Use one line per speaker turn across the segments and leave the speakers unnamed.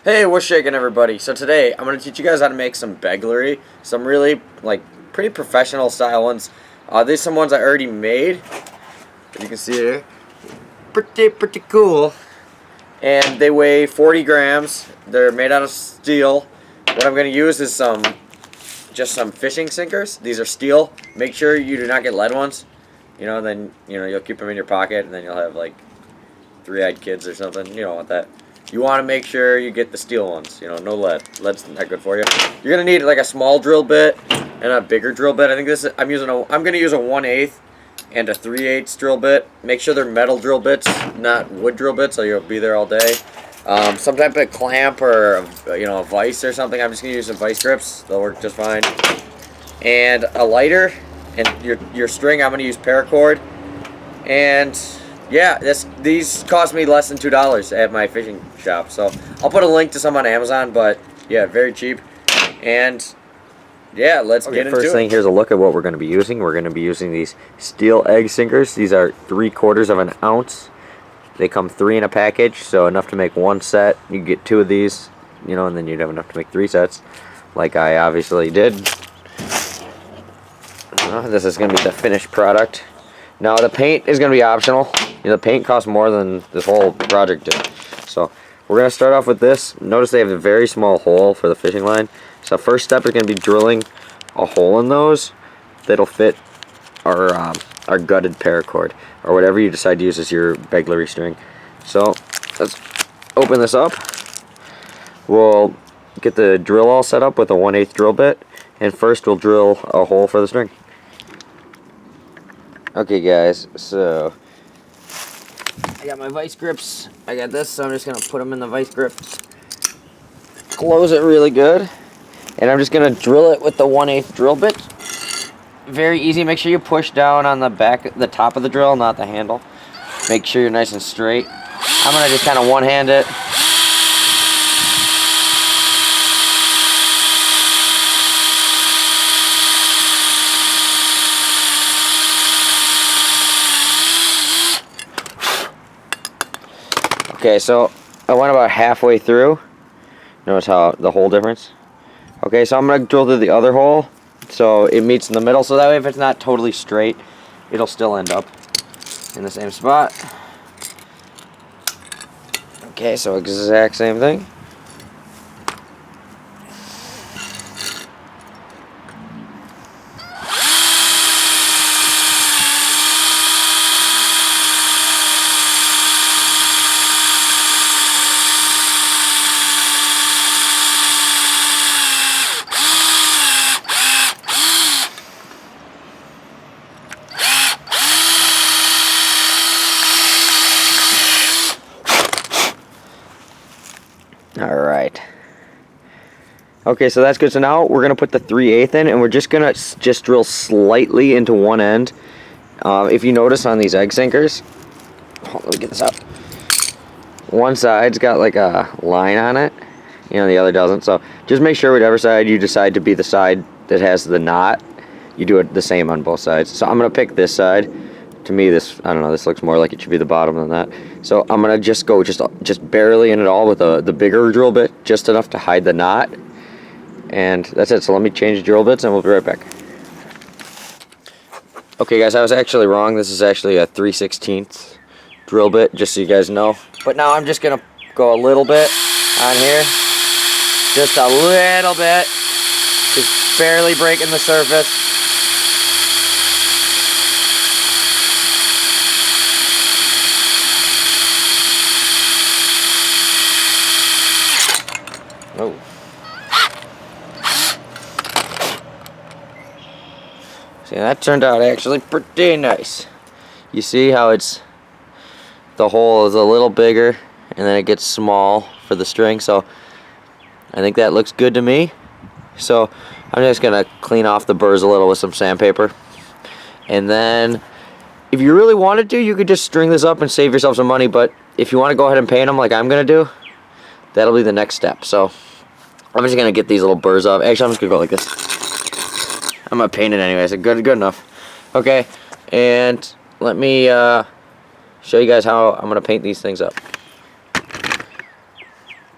Hey, what's shaking, everybody? So today I'm going to teach you guys how to make some Begleri, some really pretty professional style ones. These are some ones I already made, as you can see here. Pretty cool. And they weigh 40 grams. They're made out of steel. What I'm going to use is just some fishing sinkers. These are steel. Make sure you do not get lead ones. Then you'll keep them in your pocket, and then you'll have like three-eyed kids or something. You don't want that. You want to make sure you get the steel ones, no lead. Lead's not good for you. You're gonna need like a small drill bit and a bigger drill bit. I think I'm gonna use a 1/8 and a 3/8 drill bit. Make sure they're metal drill bits, not wood drill bits, so you'll be there all day. Some type of clamp or a vise or something. I'm just gonna use some vice grips. They'll work just fine. And a lighter, and your string. I'm gonna use Paracord. And yeah, these cost me less than $2 at my fishing shop. So I'll put a link to some on Amazon, but yeah, very cheap. And yeah, let's get into it.
First thing, here's a look at what we're going to be using. We're going to be using these steel egg sinkers. These are 3/4 of an ounce. They come 3 in a package, so enough to make 1 set. You can get 2 of these, and then you'd have enough to make 3 sets, like I obviously did. This is going to be the finished product. Now the paint is going to be optional. The paint costs more than this whole project did. So we're going to start off with this. Notice they have a very small hole for the fishing line. So first step is going to be drilling a hole in those that'll fit our gutted paracord, or whatever you decide to use as your Begleri string. So let's open this up. We'll get the drill all set up with a 1/8 drill bit, and first we'll drill a hole for the string. Okay guys, so I got my vice grips. I got this, so I'm just going to put them in the vice grips. Close it really good. And I'm just going to drill it with the 1/8 drill bit. Very easy. Make sure you push down on the top of the drill, not the handle. Make sure you're nice and straight. I'm going to just kind of one-hand it. Okay, so I went about halfway through. Notice how the hole difference. Okay, so I'm going to drill through the other hole so it meets in the middle, so that way if it's not totally straight, it'll still end up in the same spot. Okay, so exact same thing. Alright. Okay, so that's good. So now we're going to put the 3/8 in, and we're just going to drill slightly into one end. If you notice on these egg sinkers, let me get this out. One side's got like a line on it, the other doesn't. So just make sure whatever side you decide to be the side that has the knot, you do it the same on both sides. So I'm going to pick this side. To me, I don't know, this looks more like it should be the bottom than that. So I'm going to just go just barely in it all with the bigger drill bit, just enough to hide the knot. And that's it. So let me change the drill bits and we'll be right back. Okay guys, I was actually wrong. This is actually a 3/16 drill bit, just so you guys know. But now I'm just going to go a little bit on here. Just a little bit. Just barely breaking the surface. Oh. See, that turned out actually pretty nice. You see how the hole is a little bigger and then it gets small for the string, so I think that looks good to me. So I'm just gonna clean off the burrs a little with some sandpaper, and then if you really wanted to, you could just string this up and save yourself some money. But if you want to go ahead and paint them like I'm gonna do, that'll be the next step. So I'm just gonna get these little burrs off. Actually, I'm just gonna go like this. I'm gonna paint it anyway, so good enough. Okay, and let me show you guys how I'm gonna paint these things up.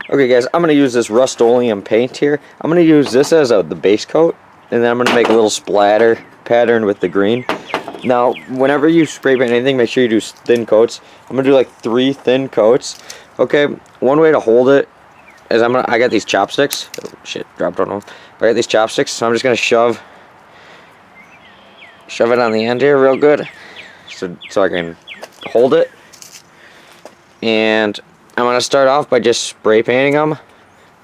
Okay guys, I'm going to use this Rust-Oleum paint here. I'm going to use this as the base coat, and then I'm going to make a little splatter pattern with the green. Now, whenever you spray paint anything, make sure you do thin coats. I'm going to do like 3 thin coats. Okay, one way to hold it is I got these chopsticks. Oh, shit, dropped on them. I got these chopsticks, so I'm just going to shove it on the end here real good so I can hold it. And I'm going to start off by just spray painting them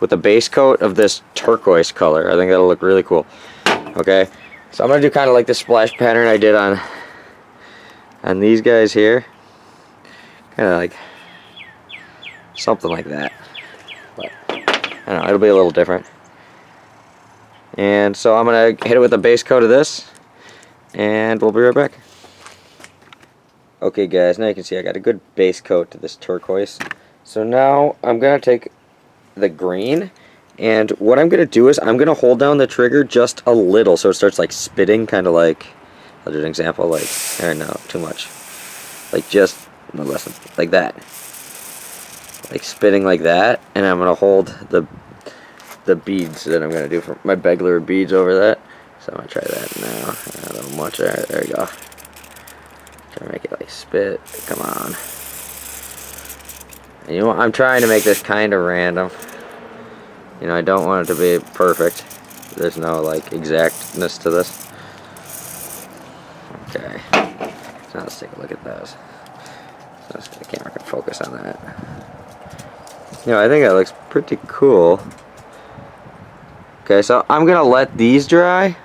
with a base coat of this turquoise color. I think that'll look really cool. Okay, so I'm going to do kind of like the splash pattern I did on these guys here. Kind of like something like that. But I don't know, it'll be a little different. And so I'm going to hit it with a base coat of this, and we'll be right back. Okay guys, now you can see I got a good base coat to this turquoise. So now I'm going to take the green, and what I'm going to do is I'm going to hold down the trigger just a little so it starts like spitting, kind of like, I'll do an example, like, or no, too much. Like just, no less than, like that. Like spitting like that, and I'm going to hold the beads that I'm going to do for my Begleri beads over that. So I'm going to try that now. A little much, there we go. Try to make it like spit, come on. And you know, I'm trying to make this kind of random. You know, I don't want it to be perfect. There's no like exactness to this. Okay. So now let's take a look at those. So the camera can focus on that. You know, I think that looks pretty cool. Okay, so I'm gonna let these dry,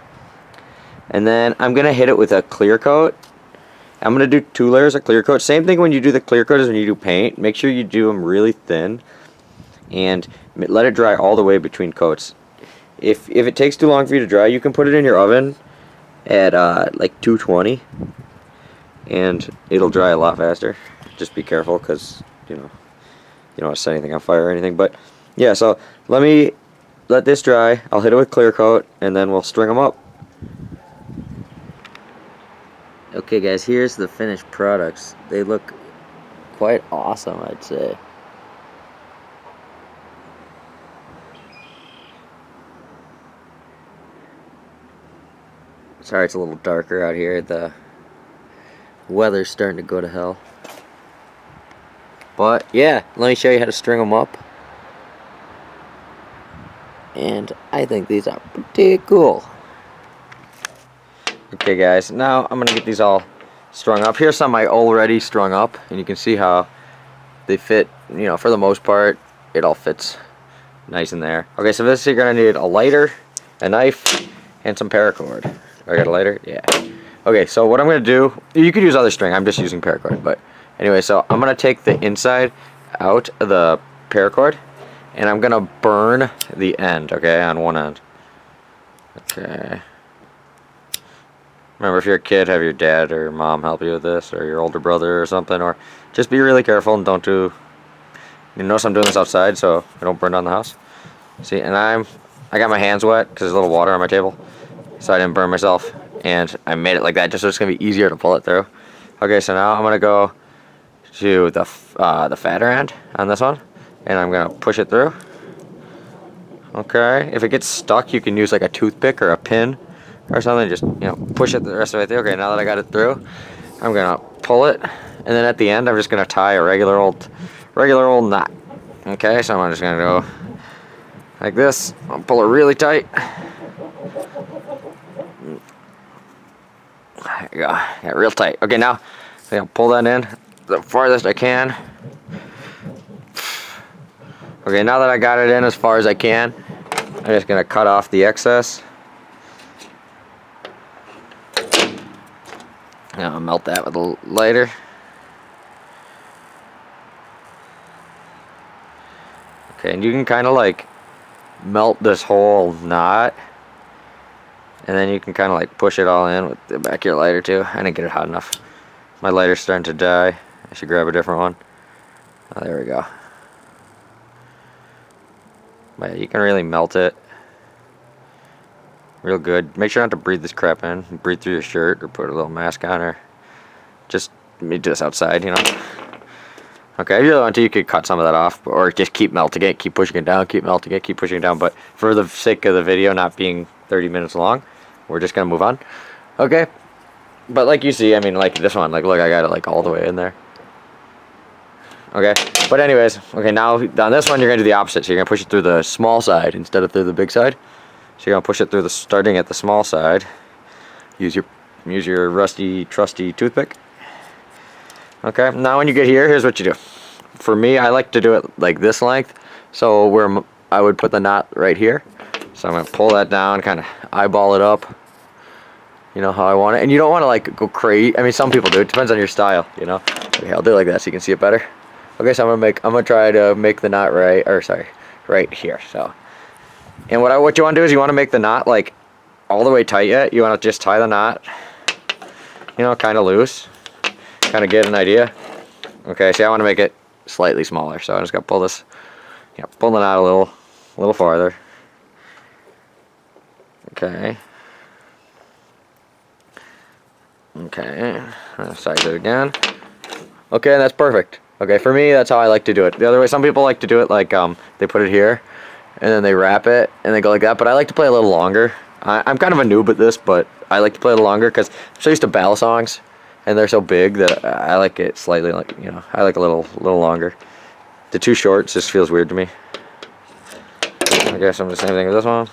and then I'm gonna hit it with a clear coat. I'm going to do 2 layers of clear coat. Same thing when you do the clear coat as when you do paint. Make sure you do them really thin and let it dry all the way between coats. If it takes too long for you to dry, you can put it in your oven at like 220 and it'll dry a lot faster. Just be careful because, you know, you don't want to set anything on fire or anything. But yeah, so let this dry. I'll hit it with clear coat and then we'll string them up. Okay guys, here's the finished products. They look quite awesome, I'd say. Sorry it's a little darker out here. The weather's starting to go to hell. But yeah, let me show you how to string them up. And I think these are pretty cool. Okay guys, now I'm going to get these all strung up. Here's some I already strung up, and you can see how they fit, you know, for the most part, it all fits nice in there. Okay, so this you're going to need a lighter, a knife, and some paracord. I got a lighter? Yeah. Okay, so what I'm going to do, you could use other string, I'm just using paracord, but anyway, so I'm going to take the inside out of the paracord, and I'm going to burn the end, okay, on one end. Okay. Remember, if you're a kid, have your dad or mom help you with this, or your older brother or something, or just be really careful and don't do, you notice I'm doing this outside so I don't burn down the house. See, and I got my hands wet because there's a little water on my table, so I didn't burn myself, and I made it like that just so it's going to be easier to pull it through. Okay, so now I'm going to go to the fatter end on this one, and I'm going to push it through. Okay, if it gets stuck, you can use like a toothpick or a pin or something, just, you know, push it the rest of it through. Okay, now that I got it through, I'm gonna pull it, and then at the end I'm just gonna tie a regular old knot. Okay, so I'm just gonna go like this. I'll pull it really tight. There you go. Yeah, real tight. Okay, now I'm gonna pull that in the farthest I can. Okay, now that I got it in as far as I can, I'm just gonna cut off the excess. Now I'll melt that with a lighter. Okay, and you can kind of like melt this whole knot, and then you can kind of like push it all in with the back of your lighter too. I didn't get it hot enough. My lighter's starting to die. I should grab a different one. Oh, there we go. But yeah, you can really melt it real good. Make sure not to breathe this crap in. Breathe through your shirt or put a little mask on, or just me do this outside, you know. Okay, if you want to, you could cut some of that off, or just keep melting it, keep pushing it down, keep melting it, keep pushing it down. But for the sake of the video not being 30 minutes long, we're just gonna move on. Okay, but like you see, I mean, like this one, like look, I got it like all the way in there. Okay, but anyways, okay, now on this one you're gonna do the opposite. So you're gonna push it through the small side instead of through the big side. So you're gonna push it through starting at the small side. Use your rusty, trusty toothpick. Okay, now when you get here, here's what you do. For me, I like to do it like this length. So where I would put the knot right here. So I'm gonna pull that down, kind of eyeball it up. You know how I want it, and you don't want to like go crazy. I mean, some people do. It depends on your style, you know. Okay, I'll do it like that so you can see it better. Okay, so I'm gonna try to make the knot right here. So, and what you want to do is you want to make the knot like all the way tight yet. You want to just tie the knot, you know, kind of loose. Kind of get an idea. Okay, see, I want to make it slightly smaller, so I just got to pull this, pull the knot a little farther. Okay. Okay, size it again. Okay, that's perfect. Okay, for me, that's how I like to do it. The other way, some people like to do it like they put it here, and then they wrap it, and they go like that. But I like to play a little longer. I'm kind of a noob at this, but I like to play a little longer because I'm so used to ballad songs. And they're so big that I like it slightly, like, you know, I like a little longer. The too short just feels weird to me. I guess I'm the same thing with this one.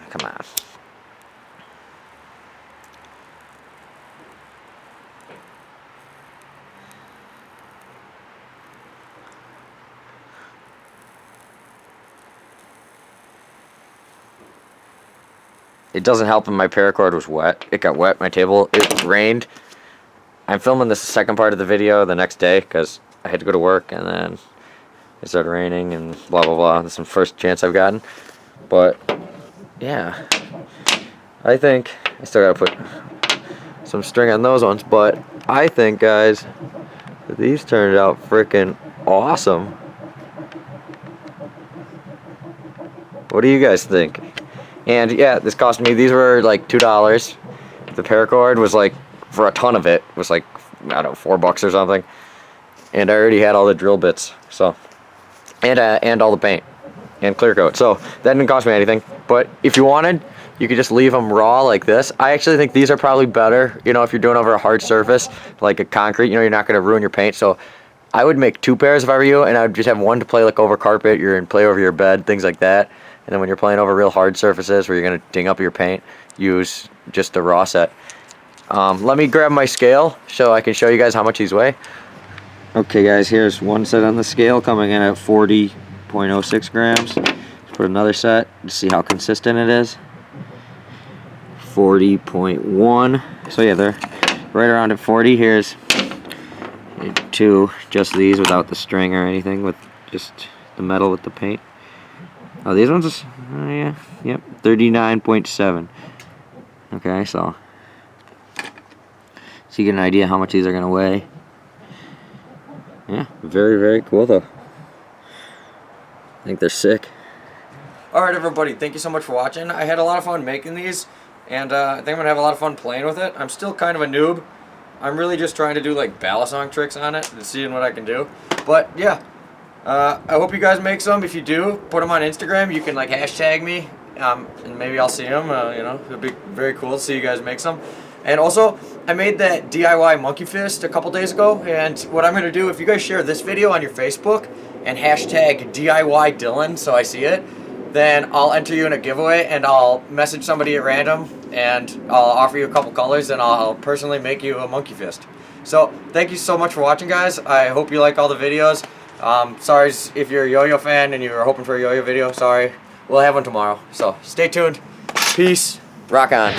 Come on. It doesn't help when my paracord was wet. It got wet, my table, it rained. I'm filming this second part of the video the next day because I had to go to work and then it started raining and blah blah blah. This is the first chance I've gotten. But yeah, I think I still gotta put some string on those ones, but I think, guys, that these turned out freaking awesome. What do you guys think? And yeah, this cost me, these were like $2. The paracord was like, for a ton of it, was like, I don't know, $4 or something. And I already had all the drill bits, so, and all the paint and clear coat. So that didn't cost me anything. But if you wanted, you could just leave them raw like this. I actually think these are probably better, you know, if you're doing over a hard surface, like a concrete, you know, you're not gonna ruin your paint. So I would make 2 pairs if I were you, and I would just have one to play like over carpet, play over your bed, things like that. And then when you're playing over real hard surfaces where you're going to ding up your paint, use just the raw set. Let me grab my scale so I can show you guys how much these weigh. Okay guys, here's one set on the scale coming in at 40.06 grams. Let's put another set to see how consistent it is. 40.1. So yeah, they're right around at 40. Here's 2, just these without the string or anything, with just the metal with the paint. Oh, these ones, yeah, yep, 39.7. Okay, so you get an idea how much these are going to weigh. Yeah, very, very cool, though. I think they're sick. Alright, everybody, thank you so much for watching. I had a lot of fun making these, and I think I'm going to have a lot of fun playing with it. I'm still kind of a noob. I'm really just trying to do, like, ballad song tricks on it and seeing what I can do. But, yeah. I hope you guys make some. If you do, put them on Instagram. You can like hashtag me, and maybe I'll see them. You know, it'll be very cool to see you guys make some. And also, I made that DIY monkey fist a couple days ago. And what I'm gonna do, if you guys share this video on your Facebook and hashtag DIY Dylan, so I see it, then I'll enter you in a giveaway, and I'll message somebody at random, and I'll offer you a couple colors, and I'll personally make you a monkey fist. So thank you so much for watching, guys. I hope you like all the videos. Sorry if you're a YoYo fan and you were hoping for a YoYo video. Sorry. We'll have one tomorrow. So stay tuned. Peace. Rock on.